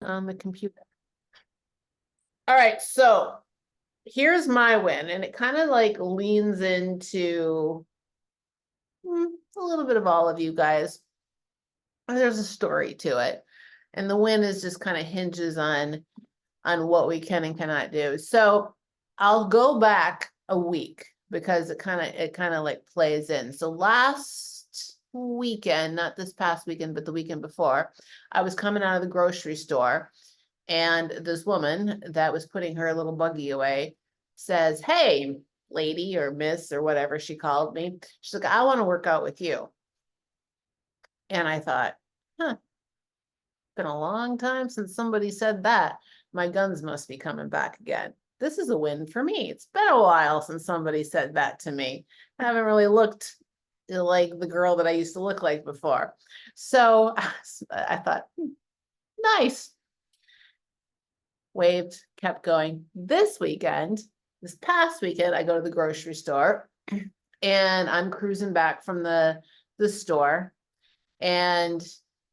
on the computer. All right, so here's my win, and it kind of like leans into a little bit of all of you guys. There's a story to it, and the win is just kind of hinges on what we can and cannot do. So I'll go back a week because it kind of like plays in. So last weekend, not this past weekend, but the weekend before, I was coming out of the grocery store, and this woman that was putting her little buggy away says, "Hey, lady," or miss, or whatever she called me. She's like, "I want to work out with you." And I thought, huh, been a long time since somebody said that. My guns must be coming back again. This is a win for me. It's been a while since somebody said that to me. I haven't really looked like the girl that I used to look like before. So I thought, nice. Waved, kept going. This past weekend, I go to the grocery store and I'm cruising back from the store, and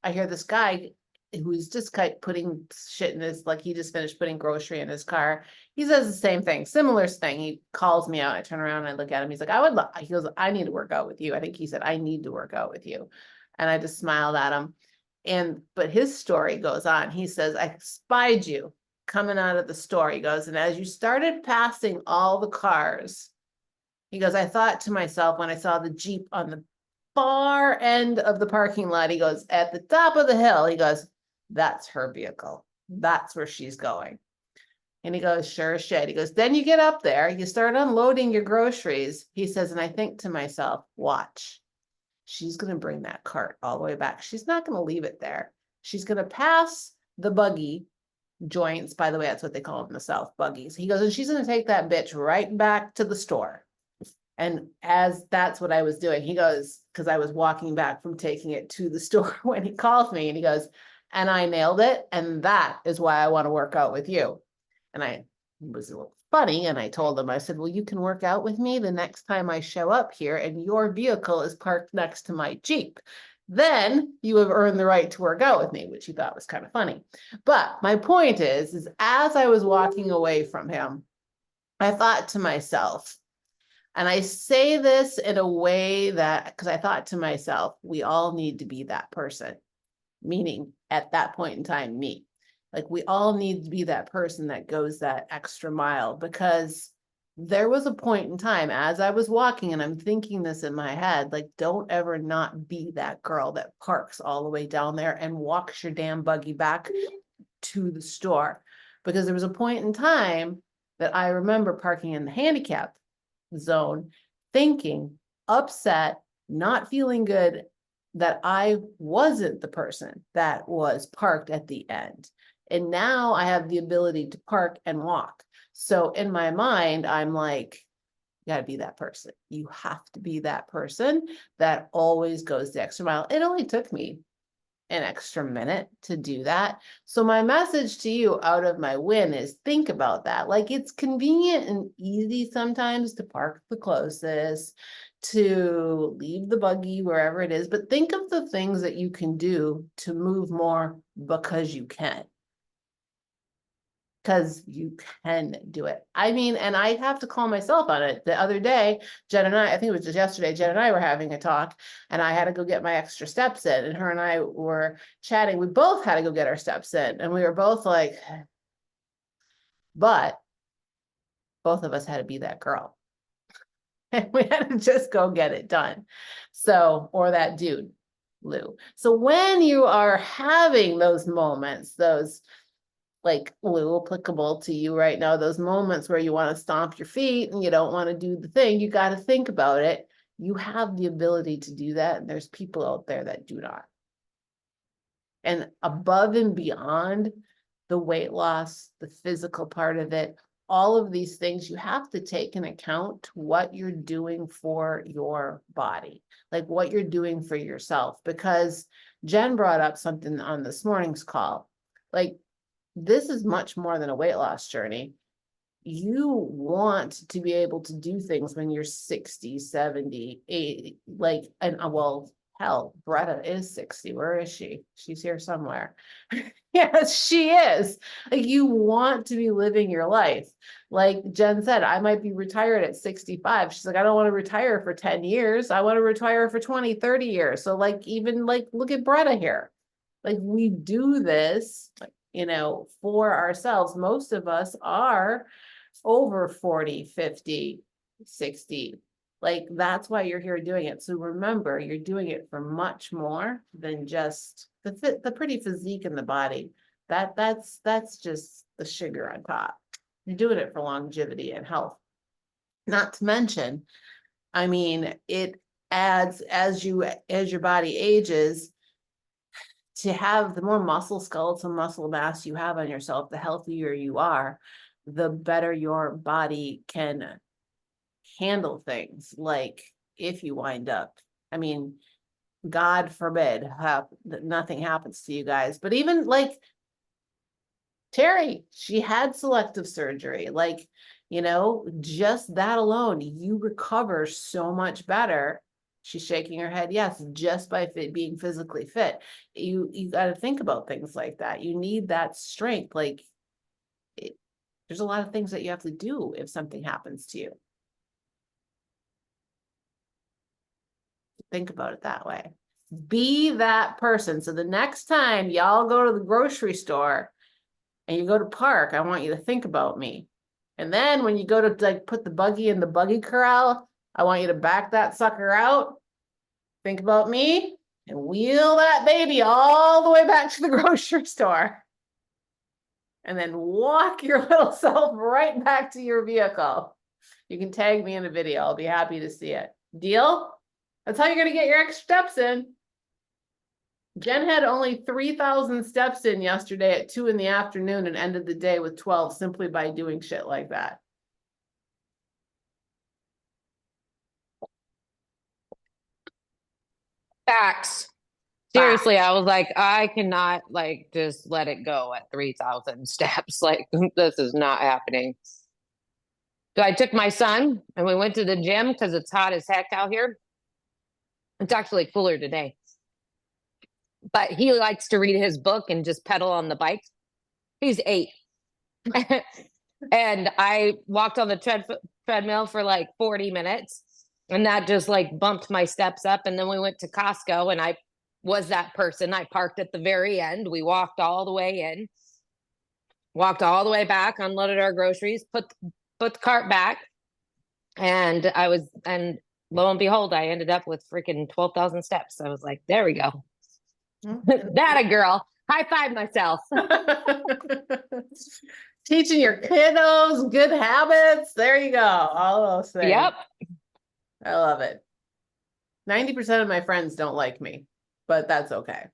I hear this guy who's just putting shit in his, like he just finished putting grocery in his car. He says the same thing, similar thing. He calls me out. I turn around and I look at him. He's like, he goes, "I need to work out with you." I think he said, "I need to work out with you." And I just smiled at him. But his story goes on. He says, "I spied you coming out of the store." He goes, "And as you started passing all the cars," he goes, "I thought to myself when I saw the Jeep on the far end of the parking lot," he goes, "at the top of the hill," he goes, "that's her vehicle. That's where she's going." And he goes, "Sure as shit." He goes, "Then you get up there, you start unloading your groceries." He says, "And I think to myself, watch, she's going to bring that cart all the way back. She's not going to leave it there. She's going to pass the buggy joints." By the way, that's what they call them in the South, buggies. He goes, "And she's going to take that bitch right back to the store." And as that's what I was doing, he goes, because I was walking back from taking it to the store when he calls me, and he goes, "And I nailed it. And that is why I want to work out with you." And I was a little funny. And I told him, I said, "Well, you can work out with me the next time I show up here and your vehicle is parked next to my Jeep. Then you have earned the right to work out with me," which he thought was kind of funny. But my point is as I was walking away from him, I thought to myself, and I say this in a way that, because I thought to myself, we all need to be that person, meaning at that point in time, me. Like we all need to be that person that goes that extra mile, because there was a point in time as I was walking and I'm thinking this in my head, like, don't ever not be that girl that parks all the way down there and walks your damn buggy back to the store. Because there was a point in time that I remember parking in the handicap zone, thinking, upset, not feeling good that I wasn't the person that was parked at the end. And now I have the ability to park and walk. So in my mind, I'm like, you gotta be that person. You have to be that person that always goes the extra mile. It only took me an extra minute to do that. So my message to you out of my win is think about that. Like it's convenient and easy sometimes to park the closest, to leave the buggy wherever it is, but think of the things that you can do to move more because you can. Because you can do it. I mean, and I have to call myself on it. The other day, Jen and I think it was just yesterday, Jen and I were having a talk, and I had to go get my extra steps in, and her and I were chatting. We both had to go get our steps in, and we were both like, but both of us had to be that girl. And we had to just go get it done. So, or that dude, Lou. So when you are having those moments, those like Lou, applicable to you right now, those moments where you want to stomp your feet and you don't want to do the thing, you got to think about it. You have the ability to do that. And there's people out there that do not. And above and beyond the weight loss, the physical part of it, all of these things, you have to take into account what you're doing for your body, like what you're doing for yourself. Because Jen brought up something on this morning's call, like, this is much more than a weight loss journey. You want to be able to do things when you're 60, 70, 80, like, and well, Hell, Greta is 60. Where is she? She's here somewhere. Yes, she is. Like, you want to be living your life. Like Jen said, I might be retired at 65. She's like, I don't want to retire for 10 years. I want to retire for 20, 30 years. So like, even like, look at Greta here. Like, we do this, you know, for ourselves. Most of us are over 40, 50, 60. Like, that's why you're here doing it. So remember, you're doing it for much more than just the pretty physique in the body. That's just the sugar on top. You're doing it for longevity and health. Not to mention, I mean, it adds as your body ages, to have the more muscle, skeletal muscle mass you have on yourself, the healthier you are, the better your body can handle things. Like, if you wind up, I mean, God forbid that nothing happens to you guys, but even like Terry, she had selective surgery. Like, you know, just that alone, you recover so much better. She's shaking her head. Yes, just by being physically fit. You got to think about things like that. You need that strength. Like, there's a lot of things that you have to do if something happens to you. Think about it that way. Be that person. So the next time y'all go to the grocery store and you go to park, I want you to think about me. And then when you go to like put the buggy in the buggy corral, I want you to back that sucker out, think about me, and wheel that baby all the way back to the grocery store. And then walk your little self right back to your vehicle. You can tag me in a video. I'll be happy to see it. Deal? That's how you're going to get your extra steps in. Jen had only 3,000 steps in yesterday at 2 PM and ended the day with 12 simply by doing shit like that. Facts. Seriously, I was like, I cannot like just let it go at 3,000 steps. Like, this is not happening. So I took my son and we went to the gym because it's hot as heck out here. It's actually cooler today. But he likes to read his book and just pedal on the bike. He's 8. And I walked on the treadmill for like 40 minutes. And that just like bumped my steps up. And then we went to Costco and I was that person. I parked at the very end. We walked all the way in, walked all the way back, unloaded our groceries, put the cart back. And lo and behold, I ended up with freaking 12,000 steps. I was like, there we go. That a girl. High five myself. Teaching your kiddos good habits. There you go. All those things. Yep. I love it. 90% of my friends don't like me, but that's okay.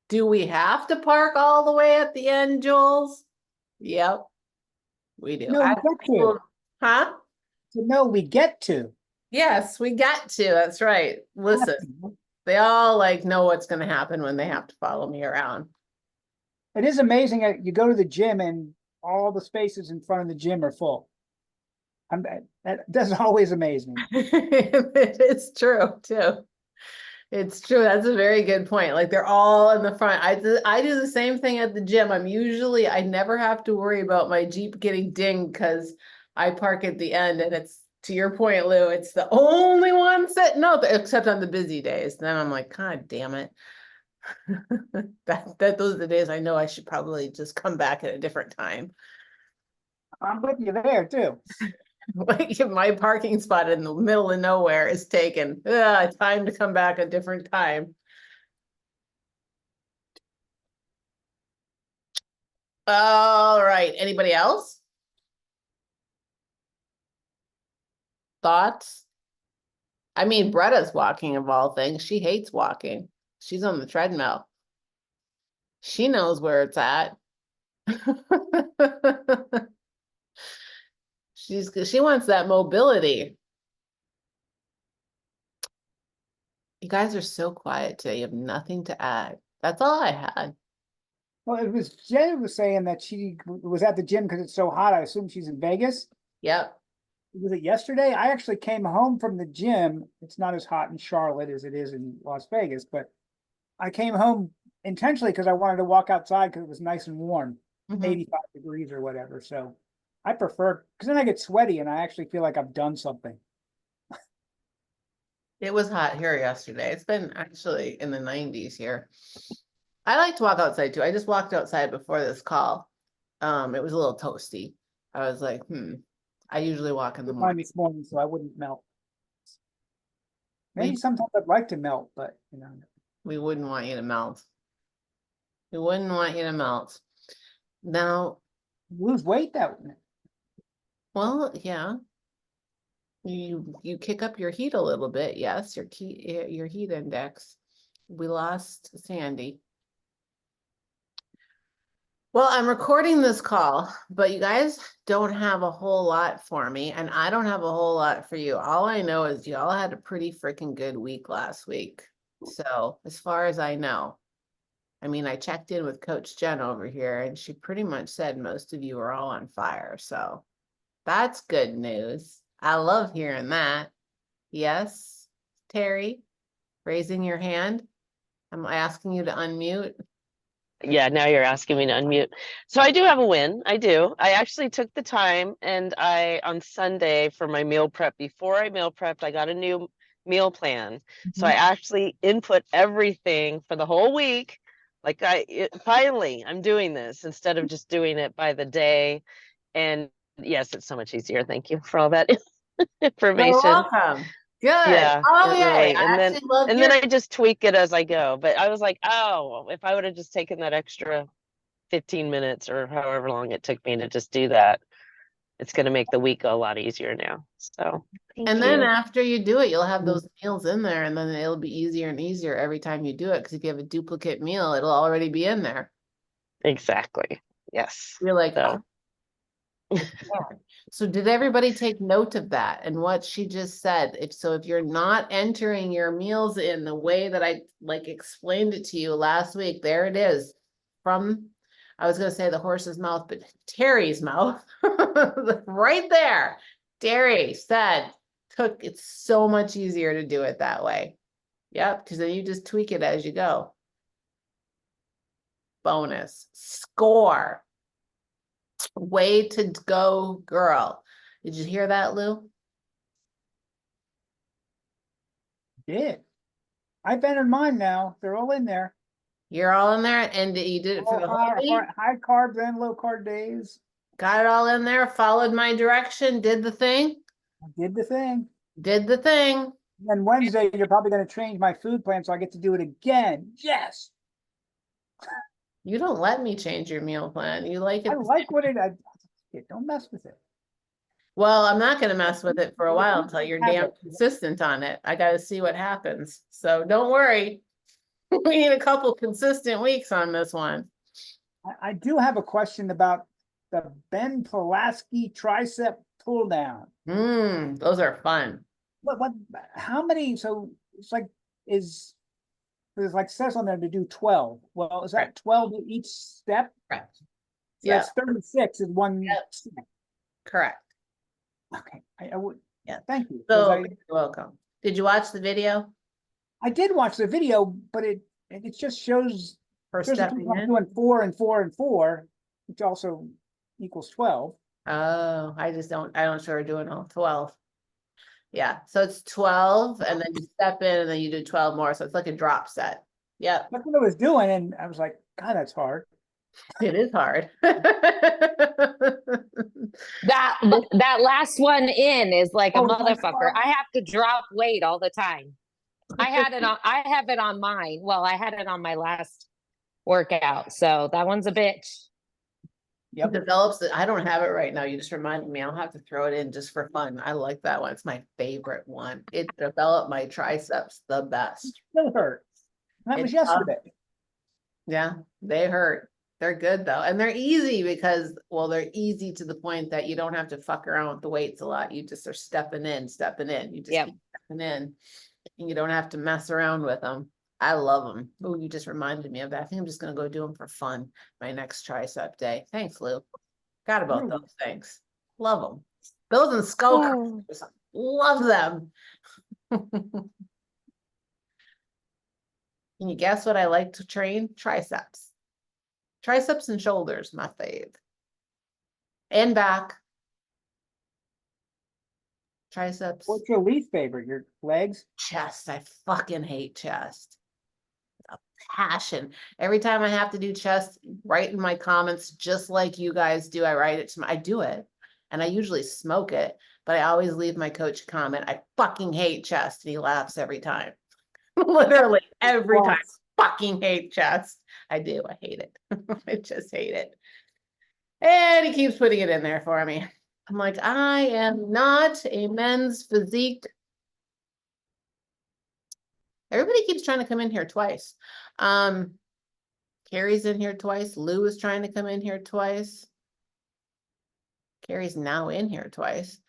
Do we have to park all the way at the end, Jules? Yep, we do. No, we get to. Huh? No, we get to. Yes, we got to. That's right. Listen, they all like know what's going to happen when they have to follow me around. It is amazing. You go to the gym and all the spaces in front of the gym are full. That doesn't always amaze me. It is true too. It's true. That's a very good point. Like, they're all in the front. I do the same thing at the gym. I never have to worry about my Jeep getting dinged because I park at the end, and it's, to your point, Lou, it's the only one sitting out there, except on the busy days. Then I'm like, God damn it. Those are the days I know I should probably just come back at a different time. I'm with you there too. Like, if my parking spot in the middle of nowhere is taken, time to come back a different time. All right, anybody else? Thoughts? I mean, Bretta's walking of all things. She hates walking. She's on the treadmill. She knows where it's at. She wants that mobility. You guys are so quiet today. You have nothing to add. That's all I had. Well, it was Jen was saying that she was at the gym because it's so hot. I assume she's in Vegas. Yep. was it yesterday? I actually came home from the gym. It's not as hot in Charlotte as it is in Las Vegas, but I came home intentionally because I wanted to walk outside because it was nice and warm, Mhm. 85 degrees or whatever. So I prefer, because then I get sweaty and I actually feel like I've done something. It was hot here yesterday. It's been actually in the 90s here. I like to walk outside too. I just walked outside before this call. It was a little toasty. I was like, I usually walk in the Mine morning. this morning, so I wouldn't melt. Maybe We, sometimes I'd like to melt, but you know. we wouldn't want you to melt. We wouldn't want you to melt. Now, Lose weight that way. well, yeah. You kick up your heat a little bit, yes, your heat index. We lost Sandy. Well, I'm recording this call, but you guys don't have a whole lot for me, and I don't have a whole lot for you. All I know is y'all had a pretty freaking good week last week. So, as far as I know, I mean, I checked in with Coach Jen over here, and she pretty much said most of you are all on fire. So, that's good news. I love hearing that. Yes, Terry, raising your hand. I'm asking you to unmute. Yeah, now you're asking me to unmute. So I do have a win. I do. I actually took the time and on Sunday for my meal prep, before I meal prepped, I got a new meal plan. So I actually input everything for the whole week. Like finally, I'm doing this instead of just doing it by the day. And yes, it's so much easier. Thank you for all that You're information. welcome. Good. Yeah, Oh, it yay. really, I and then actually love and then hearing. I just tweak it as I go. But I was like, oh, if I would have just taken that extra 15 minutes or however long it took me to just do that, it's going to make the week go a lot easier now. So And thank then you. after you do it, you'll have those meals in there, and then it'll be easier and easier every time you do it. Because if you have a duplicate meal, it'll already be in there. Exactly. Yes. You're like, So it's there. So did everybody take note of that and what she just said? If you're not entering your meals in the way that I like explained it to you last week, there it is. From, I was gonna say the horse's mouth, but Terry's mouth, right there. Terry said, it's so much easier to do it that way. Yep, because then you just tweak it as you go. Bonus, score. Way to go, girl. Did you hear that, Lou? Did. I've entered mine now. They're all in there. You're all in there, and you did it for All the whole week? high carb and low carb days. Got it all in there, followed my direction, did the thing, I did the thing. did the thing. Then Wednesday, you're probably going to change my food plan so I get to do it again. Yes. You don't let me change your meal plan. You like it I the like same. what don't mess with it. Well, I'm not gonna mess with it for a while until you're damn consistent on it. I gotta see what happens. So don't worry. We need a couple consistent weeks on this one. I do have a question about the Ben Pulaski tricep pull down. Those are fun. How many? So it's like, there's like says on there to do 12. Well, is that Right. 12 each step? Correct. So Yeah, that's 36 in one Yep. step. correct. Okay. I would, Yeah. thank you. 'Cause So you're welcome. Did you watch the video I did watch the video, but it just shows for there's a stepping people in? doing 4 and 4 and 4, which also equals 12. Oh, I don't sure doing all 12. Yeah, so it's 12 and then you step in and then you do 12 more. So it's like a drop set. Yep, That's what I was doing, and I was like, God, that's hard. it is hard. That last one in is like a Oh, my motherfucker. God. I have to drop weight all the time. I have it on mine. Well, I had it on my last workout. So that one's a bitch. Yep. Develops it. I don't have it right now. You just reminded me. I'll have to throw it in just for fun. I like that one. It's my favorite one. It developed my triceps the best. Still hurt. That was yesterday. Yeah, they hurt. They're good though. And they're easy because, well, they're easy to the point that you don't have to fuck around with the weights a lot. You just are stepping in. You just keep stepping in and you don't have to mess around with them. I love them. Oh, you just reminded me of that. I think I'm just going to go do them for fun my next tricep day. Thanks, Lou. Got about those things. Love them. Those and skull Oh. crushers, love them. Can you guess what I like to train? Triceps. Triceps and shoulders, my fave. And back. Triceps, What's your least favorite? Your legs? chest. I fucking hate chest. A passion. Every time I have to do chest, write in my comments, just like you guys do. I write it to I do it. And I usually smoke it, but I always leave my coach a comment. I fucking hate chest. And he laughs every time. Literally every time. Fucking hate chest. I do. I hate it. I just hate it. And he keeps putting it in there for me. I'm like, I am not a men's physique. Everybody keeps trying to come in here twice. Carrie's in here twice. Lou is trying to come in here twice. Carrie's now in here twice.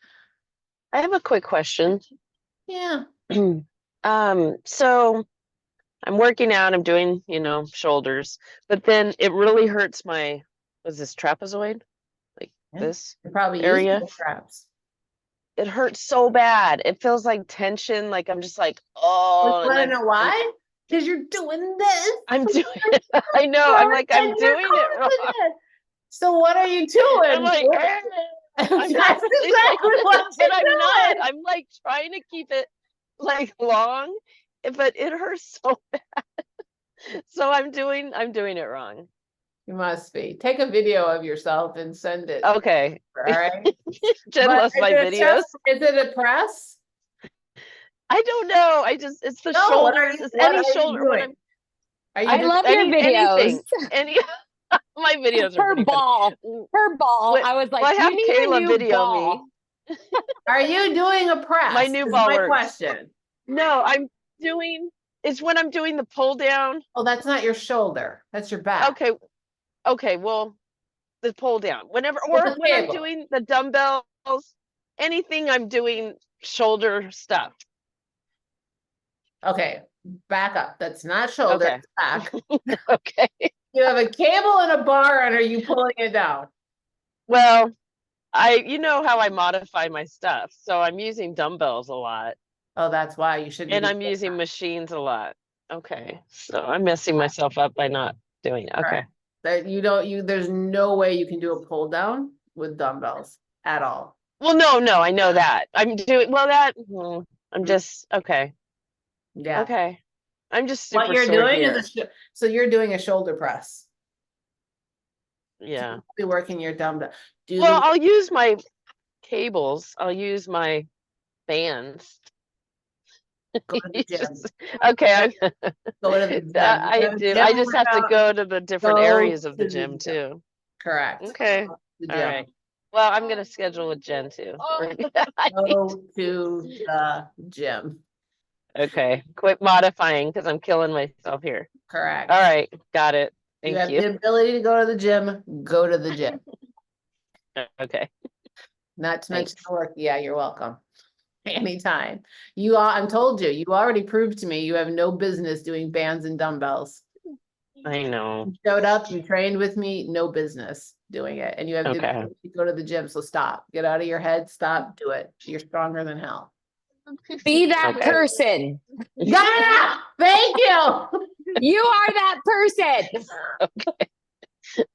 I have a quick question. Yeah. So I'm working out, I'm doing, shoulders, but then it really hurts my, was this trapezoid? Like Yeah. this You're probably area? using the straps. It hurts so bad. It feels like tension. Like I'm just like, oh, Want to know why? Because you're doing this. I'm doing it. I know. I'm like, I'm And you're doing it wrong. causing it. So what are you doing? I'm like, That's I'm not, exactly what but you're I'm not. doing. I'm like trying to keep it like long, but it hurts so bad. So I'm doing it wrong. You must be. Take a video of yourself and send it. Okay. All right. Jen But loves my videos. Is it a press? I don't know. It's the No, what are shoulders. you- It's what any are you shoulder when doing? I'm Are you I love your videos. anything. Any my videos are Her pretty ball. Her ball. What- I was like, Well, I have you need Kayla a new video ball. me. Are you doing a press? My new is ball my works. question. No, it's when I'm doing the pull down. Oh, that's not your shoulder. That's your back. Okay, well, the pull down. Whenever With or the when I'm cable. doing the dumbbells, anything I'm doing shoulder stuff. Okay, back up. That's not shoulder, Okay. it's back. Okay. You have a cable and a bar, and are you pulling it down? Well, you know how I modify my stuff. So I'm using dumbbells a lot Oh, that's why you shouldn't. and be I'm doing using that. machines a lot. Okay. So I'm messing myself up by not doing it. Okay. That there's no way you can do a pull down with dumbbells at all. Well, no, I know that. I'm just okay. Yeah. Okay. I'm just super What you're sore doing here. is so you're doing a shoulder press. Yeah. Be working your dumbbell. Well, I'll use my cables. I'll use my bands. Go to the gym. Okay. Go to the gym. I do. I just have to go to the different Go areas of the to the gym gym. too. Correct. Okay. Go to the All gym. right. Well, I'm gonna schedule with Jen too. Go to the gym. Okay. Quit modifying because I'm killing myself here. Correct. All right. Got it. You Thank have you. the ability to go to the gym, go to the gym. Okay. Not to mention Thanks. the work. Yeah, you're welcome. Anytime. I'm told you already proved to me you have no business doing bands and dumbbells. I know. You showed up, you trained with me, no business doing it. And you have the Okay. ability to go to the gym. So stop. Get out of your head. Stop. Do it. You're stronger than hell. Be that Okay. person. Yeah! Thank you. You are that person.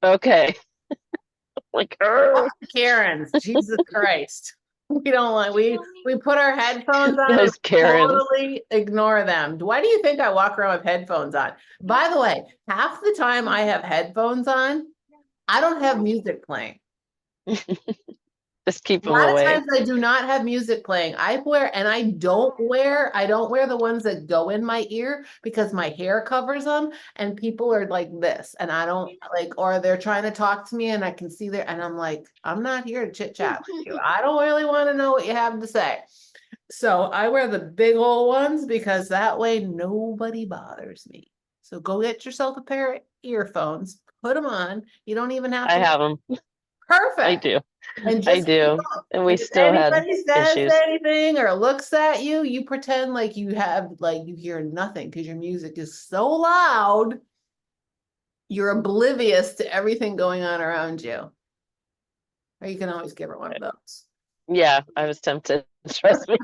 Okay. Like, Karens, Jesus Christ. We don't like we put our headphones on Those and Karens. totally ignore them. Why do you think I walk around with headphones on? By the way, half the time I have headphones on, I don't have music playing. Just keep A them lot of away. times I do not have music playing. I don't wear the ones that go in my ear because my hair covers them and people are like this and I don't like, or they're trying to talk to me and I can see and I'm like, I'm not here to chit chat with you. I don't really want to know what you have to say. So I wear the big old ones because that way nobody bothers me. So go get yourself a pair of earphones, put them on. You don't even have to. I have them. Perfect. I do. And I just do. And we if still had anybody says issues. anything or looks at you, you pretend like you hear nothing because your music is so loud. You're oblivious to everything going on around you. Or you can always give her one of those. Yeah, I was tempted. Trust me.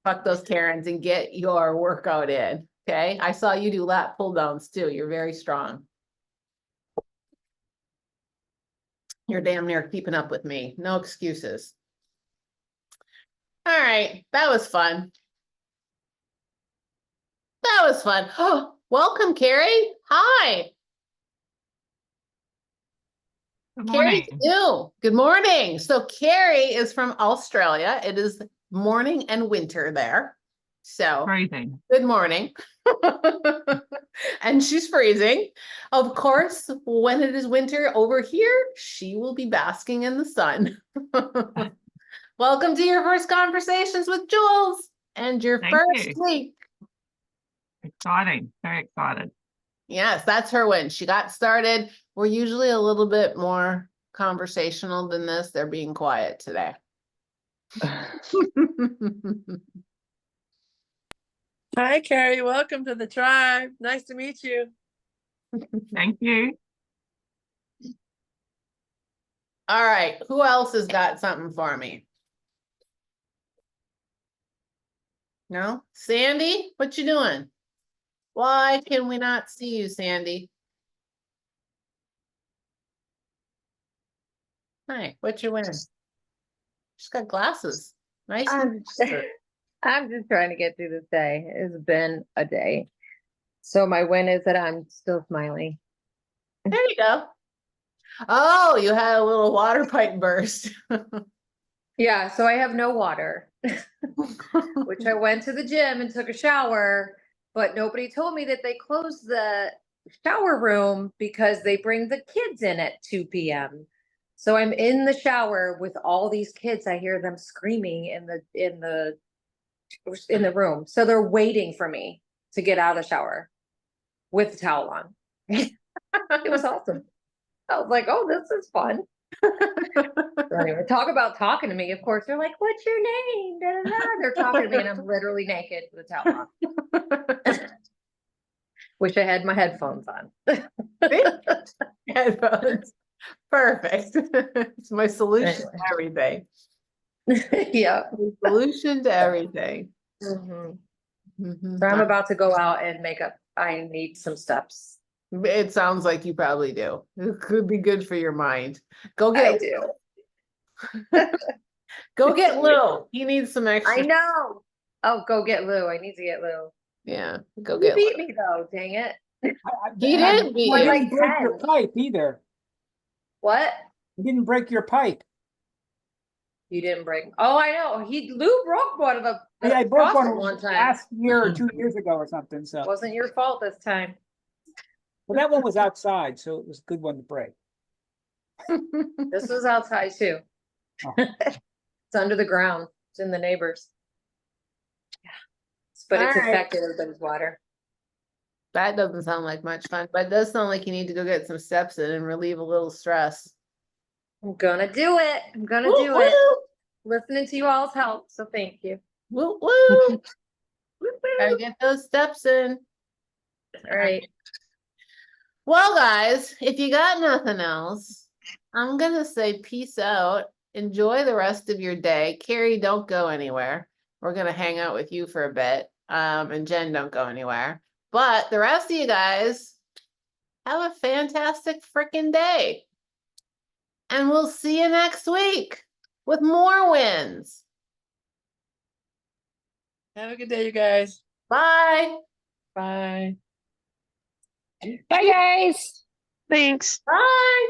Fuck those Karens and get your workout in, okay? I saw you do lat pull downs too. You're very strong. You're damn near keeping up with me. No excuses. All right, that was fun. That was fun. Oh, welcome, Carrie. Hi. Good Carrie's morning. new. Good morning. So Carrie is from Australia. It is morning and winter there. So Freezing. good morning. And she's freezing. Of course, when it is winter over here, she will be basking in the sun. Welcome to your first conversations with Jules and your Thank first you. week. Exciting. Very excited. Yes, that's her win. She got started. We're usually a little bit more conversational than this. They're being quiet today. Hi, Carrie. Welcome to the tribe. Nice to meet you. Thank you. All right, who else has got something for me? No? Sandy, what you doing? Why can we not see you, Sandy? Hi, what you wearing? She's got glasses. Nice. I'm I'm just trying to get through this day. It's been a day. So my win is that I'm still smiling. There you go. Oh, you had a little water pipe burst. Yeah, so I have no water, which I went to the gym and took a shower, but nobody told me that they closed the shower room because they bring the kids in at 2 p.m. So I'm in the shower with all these kids. I hear them screaming in the room. So they're waiting for me to get out of the shower with the towel on. It was awesome. I was like, oh, this is fun. So anyway, talk about talking to me. Of course, they're like, what's your name? Da, da, da. They're talking to me and I'm literally naked with a towel on. Wish I had my headphones on. Headphones. Perfect. It's my solution to everything. Yeah. My solution to everything. Mhm. Mhm. So I'm about to go out and make up. I need some steps. It sounds like you probably do. It could be good for your mind. Go I get do. go get Lou. He needs some I extra. know. Oh, go get Lou. I need to get Lou. Yeah, go You get beat Lou. me though, dang it. He And did beat you you. didn't Like break your 10. pipe either. What? You didn't break your pipe. You didn't break. Oh, I know. Lou broke one of the Yeah, I broke faucet one time. last year or 2 years ago or something, so. Wasn't your fault this time. Well, that one was outside, so it was a good one to break. This was outside too. Oh. It's under the ground. It's in the neighbors. Yeah. But it's All right. affected everybody's water. That doesn't sound like much fun, but it does sound like you need to go get some steps in and relieve a little stress. I'm gonna do it. I'm gonna Woo, do it. woo, Listening to you all's help. So thank you. woo, woo. Woo, Gotta woo. get those steps in. All right. Well, guys, if you got nothing else, I'm gonna say peace out. Enjoy the rest of your day. Carrie, don't go anywhere. We're gonna hang out with you for a bit. And Jen, don't go anywhere. But the rest of you guys, have a fantastic freaking day. And we'll see you next week with more wins. Have a good day, you guys. Bye. Bye. Bye, guys. Thanks. Bye.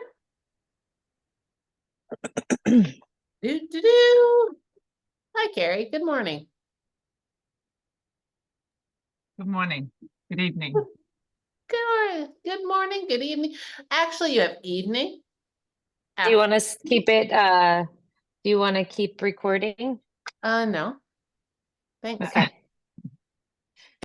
Do do do. Hi, Carrie. Good morning. Good morning. Good evening. Good morning. Good evening. Actually, you have evening. Do you want to keep it? Do you want to keep recording? No. Thanks. Okay.